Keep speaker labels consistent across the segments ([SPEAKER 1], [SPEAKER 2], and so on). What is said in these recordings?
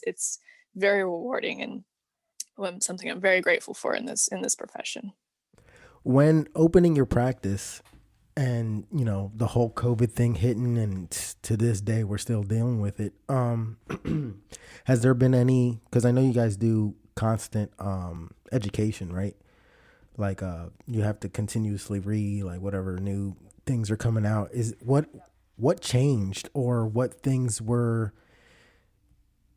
[SPEAKER 1] it's very rewarding, and something I'm very grateful for in this profession.
[SPEAKER 2] When opening your practice and, the whole COVID thing hitting, and to this day, we're still dealing with it. Has there been any, cause I know you guys do constant, education, right? Like, you have to continuously read, like, whatever new things are coming out. What changed, or what things were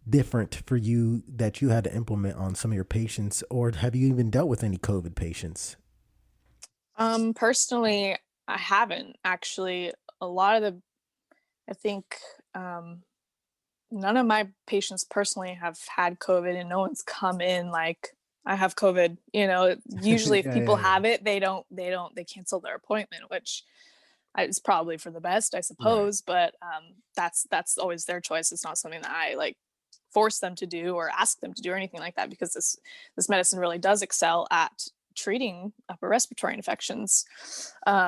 [SPEAKER 2] different for you that you had to implement on some of your patients, or have you even dealt with any COVID patients?
[SPEAKER 1] Personally, I haven't actually. A lot of the, I think, um, none of my patients personally have had COVID, and no one's come in like, I have COVID. Usually if
[SPEAKER 2] Yeah,
[SPEAKER 1] people
[SPEAKER 2] yeah, yeah.
[SPEAKER 1] have it, they cancel their appointment, which is probably for the best, I
[SPEAKER 2] Right.
[SPEAKER 1] suppose. But that's always their choice. It's not something that I like force them to do or ask them to do or anything like that, because this medicine really does excel at treating upper respiratory infections.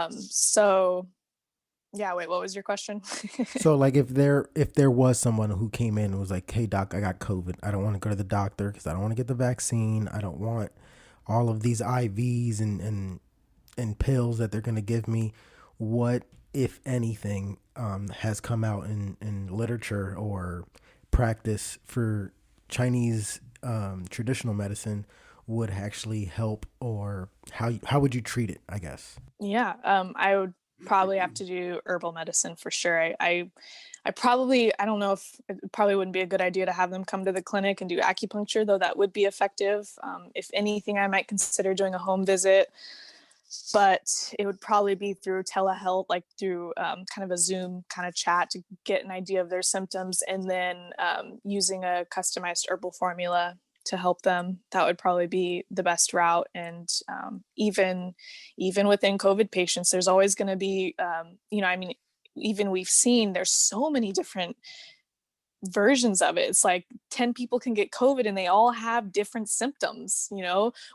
[SPEAKER 1] So yeah, wait, what was your question?
[SPEAKER 2] So, like, if there was someone who came in and was like, "Hey doc, I got COVID. I don't want to go to the doctor because I don't want to get the vaccine. I don't want all of these IVs and pills that they're going to give me." What, if anything, has come out in literature or practice for Chinese, traditional medicine, would actually help, or how would you treat it, I guess?
[SPEAKER 1] Yeah, I would probably have to do herbal medicine for sure. I probably, I don't know if it probably wouldn't be a good idea to have them come to the clinic and do acupuncture, though that would be effective. If anything, I might consider doing a home visit, but it would probably be through telehealth, like through kind of a Zoom kind of chat to get an idea of their symptoms, and then using a customized herbal formula to help them. That would probably be the best route. And even within COVID patients, there's always going to be, I mean, even we've seen there's so many different versions of it. It's like 10 people can get COVID and they all have different symptoms.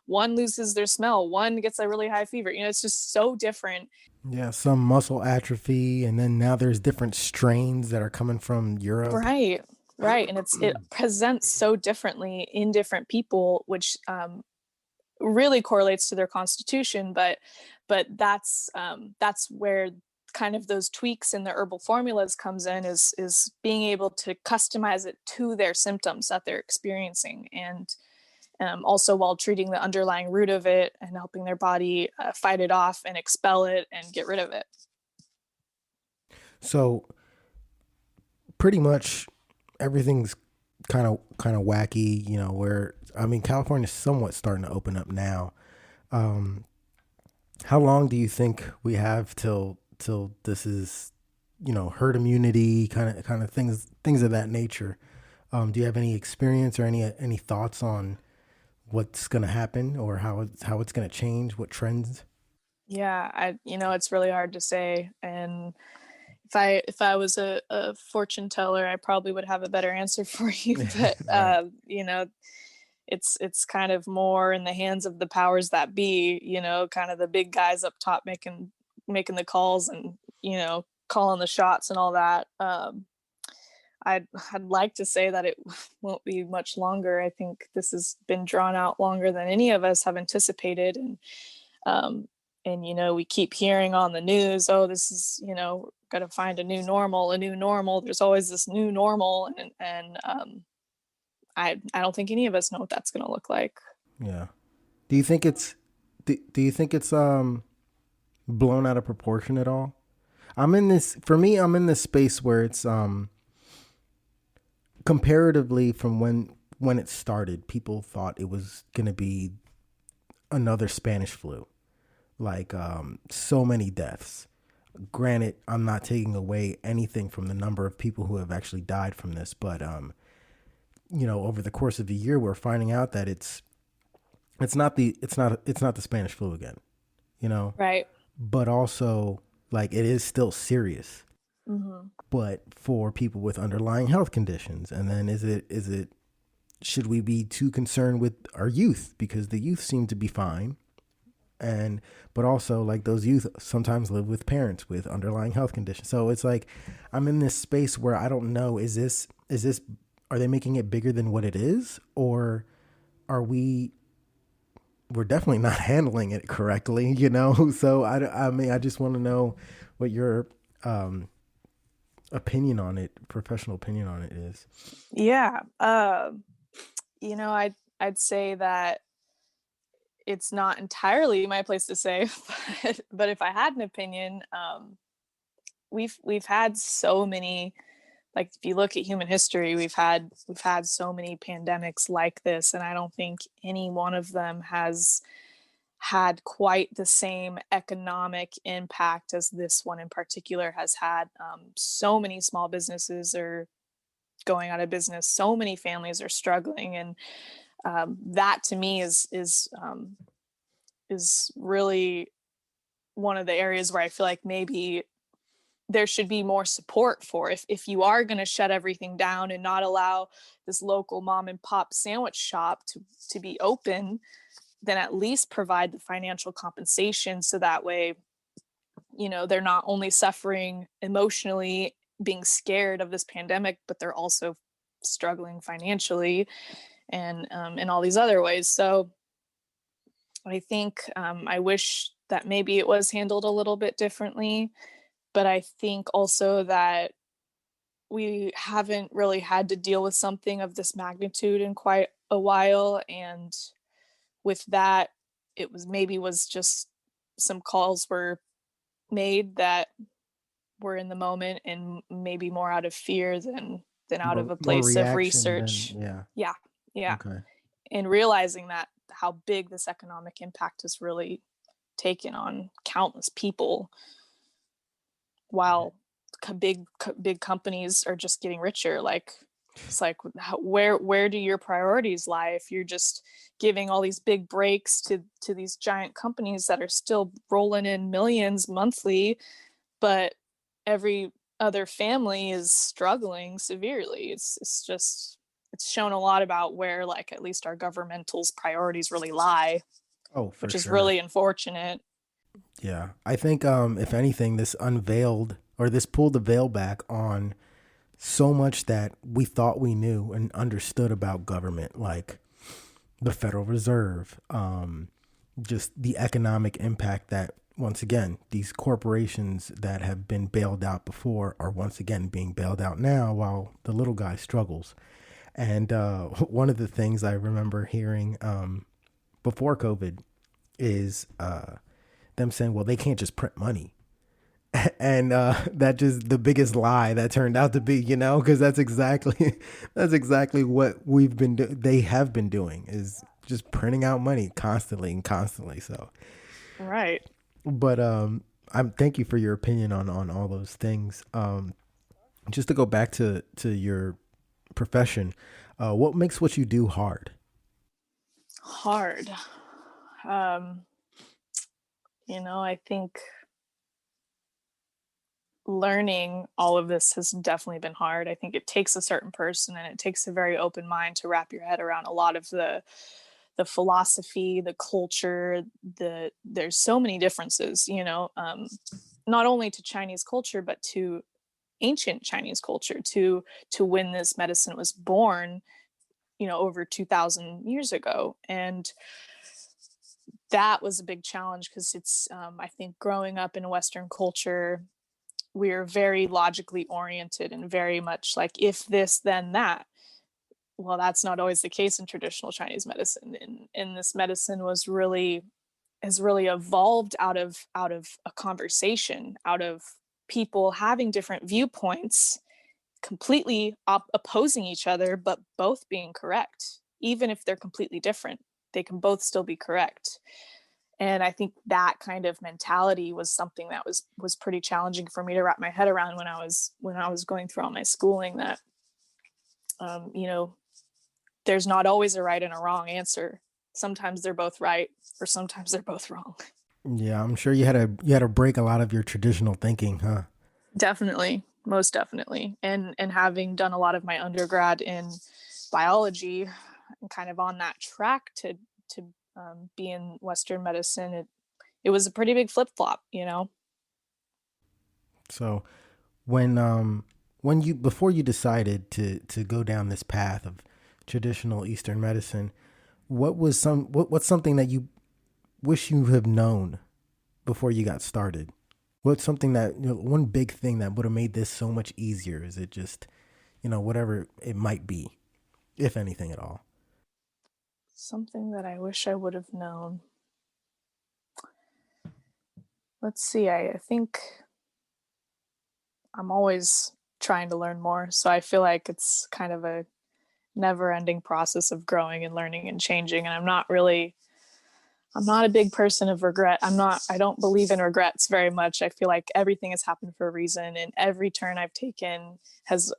[SPEAKER 1] One loses their smell, one gets a really high fever. It's just so different.
[SPEAKER 2] Yeah, some muscle atrophy, and then now there's different strains that are coming from Europe.
[SPEAKER 1] Right. Right. And it presents so differently in different people, which really correlates to their constitution. But that's where kind of those tweaks in the herbal formulas comes in, is being able to customize it to their symptoms that they're experiencing, and also while treating the underlying root of it and helping their body fight it off and expel it and get rid of it.
[SPEAKER 2] So pretty much everything's kind of wacky, where I mean California's somewhat starting to open up now. Um how long do you think we have till this is, herd immunity, kind of things of that nature? Do you have any experience or any thoughts on what's going to happen, or how it's going to change, what trends?
[SPEAKER 1] Yeah, it's really hard to say. And if I was a fortune teller, I probably would have a better answer for you. But
[SPEAKER 2] Right.
[SPEAKER 1] it's kind of more in the hands of the powers that be. Kind of the big guys up top making the calls, and calling the shots and all that. I'd like to say that it won't be much longer. I think this has been drawn out longer than any of us have anticipated. Um, and we keep hearing on the news, oh, this is, got to find a new normal, a new normal. There's always this new normal, and I don't think any of us know what that's going to look like.
[SPEAKER 2] Yeah. Do you think it's blown out of proportion at all? I'm in this space where it's comparatively from when it started, people thought it was going to be another Spanish flu. Like, so many deaths. Granted, I'm not taking away anything from the number of people who have actually died from this, but over the course of a year, we're finding out that it's not the Spanish flu again. You know,
[SPEAKER 1] Right.
[SPEAKER 2] but also, like, it is still serious,
[SPEAKER 1] Hmm.
[SPEAKER 2] but for people with underlying health conditions. And then is it should we be too concerned with our youth, because the youth seem to be fine, and but also, like, those youth sometimes live with parents with underlying health conditions. So it's like I'm in this space where I don't know, is this are they making it bigger than what it is, or are we're definitely not handling it correctly, you know? So I mean, I just want to know what your um, opinion on it, professional opinion on it is.
[SPEAKER 1] Yeah. I'd say that it's not entirely my place to say, but if I had an opinion, we've had so many, like if you look at human history, we've had so many pandemics like this, and I don't think any one of them has had quite the same economic impact as this one in particular has had. So many small businesses are going out of business. So many families are struggling, and that to me is really one of the areas where I feel like maybe there should be more support for. If you are going to shut everything down and not allow this local mom and pop sandwich shop to be open, then at least provide the financial compensation, so that way, they're not only suffering emotionally, being scared of this pandemic, but they're also struggling financially and in all these other ways. So I think I wish that maybe it was handled a little bit differently, but I think also that we haven't really had to deal with something of this magnitude in quite a while, and with that, it was just some calls were made that were in the moment and maybe more out of fear than out of a
[SPEAKER 2] More
[SPEAKER 1] place of
[SPEAKER 2] reaction than
[SPEAKER 1] research.
[SPEAKER 2] yeah.
[SPEAKER 1] Yeah, yeah,
[SPEAKER 2] Okay.
[SPEAKER 1] and realizing that how big this economic impact has really taken on countless people, while big companies are just getting richer. Like, it's like, where do your priorities lie if you're just giving all these big breaks to these giant companies that are still rolling in millions monthly, but every other family is struggling severely. It's shown a lot about where, like, at least our governmental's priorities really lie,
[SPEAKER 2] Oh, for
[SPEAKER 1] which is
[SPEAKER 2] sure.
[SPEAKER 1] really unfortunate.
[SPEAKER 2] Yeah. I think if anything, this unveiled or this pulled the veil back on so much that we thought we knew and understood about government, like the Federal Reserve, just the economic impact that once again these corporations that have been bailed out before are once again being bailed out now while the little guy struggles. And one of the things I remember hearing before COVID is them saying, well, they can't just print money. And that just the biggest lie that turned out to be, because that's exactly that's exactly what they have been doing, is just printing out money constantly and constantly. So,
[SPEAKER 1] Right.
[SPEAKER 2] but I'm thank you for your opinion on all those things. Just to go back to your profession, what makes what you do hard?
[SPEAKER 1] Hard. um I think learning all of this has definitely been hard. I think it takes a certain person and it takes a very open mind to wrap your head around a lot of the philosophy, the culture. There's so many differences, not only to Chinese culture, but to ancient Chinese culture, to when this medicine was born, over 2,000 years ago. And that was a big challenge because it's, I think, growing up in Western culture, we're very logically oriented and very much like, if this then that. Well, that's not always the case in traditional Chinese medicine, and this medicine has really evolved out of a conversation, out of people having different viewpoints, completely opposing each other, but both being correct. Even if they're completely different, they can both still be correct. And I think that kind of mentality was something that was pretty challenging for me to wrap my head around when I was going through all my schooling. That um, you know there's not always a right and a wrong answer. Sometimes they're both right, or sometimes they're both wrong.
[SPEAKER 2] Yeah, I'm sure you had to break a lot of your traditional thinking, huh?
[SPEAKER 1] Definitely, most definitely. And having done a lot of my undergrad in biology, and kind of on that track to be in Western medicine, it was a pretty big flip flop.
[SPEAKER 2] So when when you before you decided to go down this path of traditional Eastern medicine, what's something that you wish you have known before you got started? What's something that, one big thing that would have made this so much easier? Is it just, whatever it might be, if anything at all?
[SPEAKER 1] Something that I wish I would have known. Let's see. I think I'm always trying to learn more. So I feel like it's kind of a never ending process of growing and learning and changing. And I'm not a big person of regret. I don't believe in regrets very much. I feel like everything has happened for a reason, and every turn I've taken has,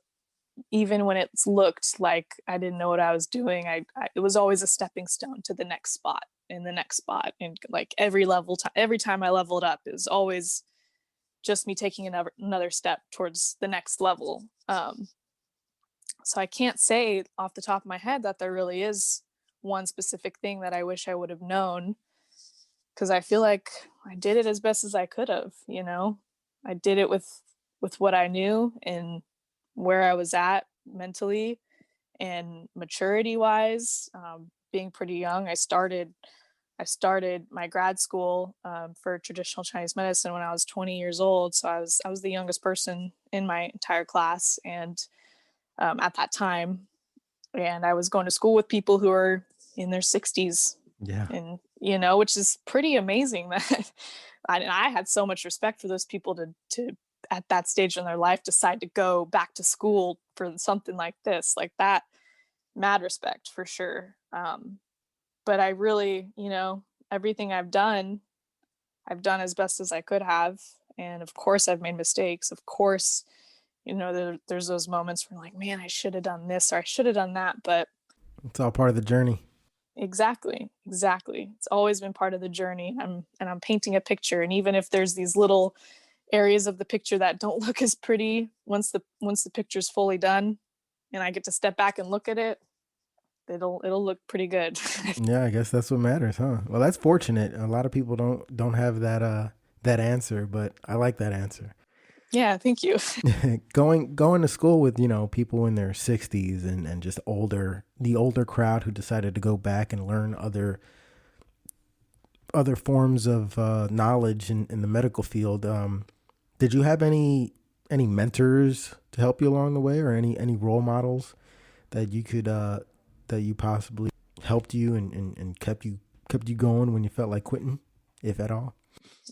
[SPEAKER 1] even when it's looked like I didn't know what I was doing, it was always a stepping stone to the next spot and the next spot. And like every time I leveled up is always just me taking another step towards the next level. So I can't say off the top of my head that there really is one specific thing that I wish I would have known, because I feel like I did it as best as I could have. I did it with what I knew and where I was at mentally and maturity wise. Being pretty young, I started my grad school for traditional Chinese medicine when I was 20 years old. So I was the youngest person in my entire class, and at that time, and I was going to school with people who are in their 60s,
[SPEAKER 2] Yeah.
[SPEAKER 1] and which is pretty amazing that I had so much respect for those people to at that stage in their life decide to go back to school for something like this, like that. Mad respect for sure. But I really, everything I've done as best as I could have. And of course, I've made mistakes. Of course, there's those moments where like, man, I should have done this or I should have done that. But
[SPEAKER 2] It's all part of the journey.
[SPEAKER 1] exactly, exactly. It's always been part of the journey. I'm painting a picture, and even if there's these little areas of the picture that don't look as pretty once the picture's fully done, and I get to step back and look at it, it'll look pretty good.
[SPEAKER 2] Yeah, I guess that's what matters, huh? Well, that's fortunate. A lot of people don't have that answer, but I like that answer.
[SPEAKER 1] Yeah, thank you.
[SPEAKER 2] Going to school with, people in their 60s and just the older crowd who decided to go back and learn other forms of knowledge in the medical field. Did you have any mentors to help you along the way, or any role models that you could that you possibly helped you and kept you going when you felt like quitting, if at all?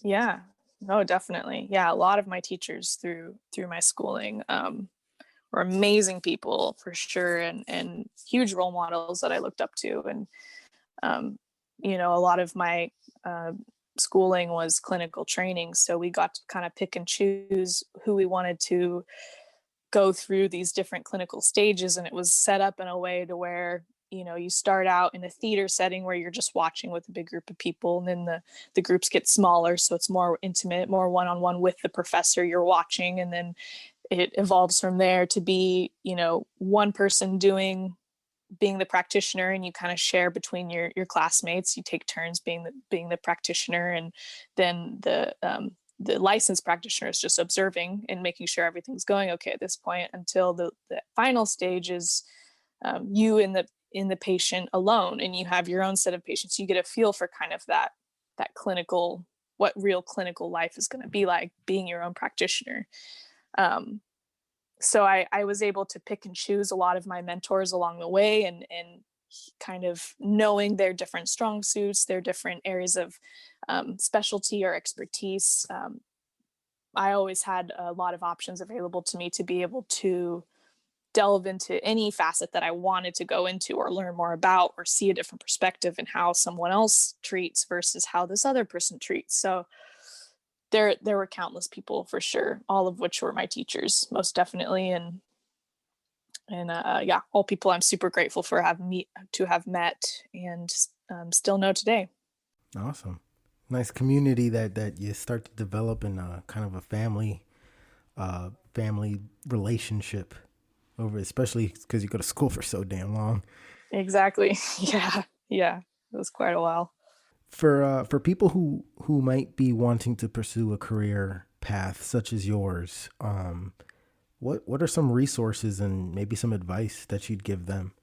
[SPEAKER 1] Yeah. No, definitely. Yeah, a lot of my teachers through my schooling were amazing people for sure, and huge role models that I looked up to. And um, a lot of my uh, schooling was clinical training, so we got to kind of pick and choose who we wanted to go through these different clinical stages, and it was set up in a way to where you start out in a theater setting where you're just watching with a big group of people, and then the groups get smaller, so it's more intimate, more one-on-one with the professor you're watching, and then it evolves from there to be one person being the practitioner, and you kind of share between your classmates. You take turns being the practitioner, and then the licensed practitioner is just observing and making sure everything's going okay at this point, until the final stage is you in the patient alone, and you have your own set of patients. You get a feel for kind of that clinical, what real clinical life is going to be like being your own practitioner. um, so I was able to pick and choose a lot of my mentors along the way, and kind of knowing their different strong suits, their different areas of specialty or expertise. I always had a lot of options available to me to be able to delve into any facet that I wanted to go into or learn more about, or see a different perspective in how someone else treats versus how this other person treats. So there were countless people for sure, all of which were my teachers, most definitely. And yeah, all people I'm super grateful for to have met and still know today.
[SPEAKER 2] Awesome. Nice community that you start to develop in a kind of a family relationship over, especially because you go to school for so damn long.
[SPEAKER 1] Exactly. Yeah. Yeah. It was quite a while.
[SPEAKER 2] For people who might be wanting to pursue a career path such as yours, what are some resources and maybe some advice that you'd give them?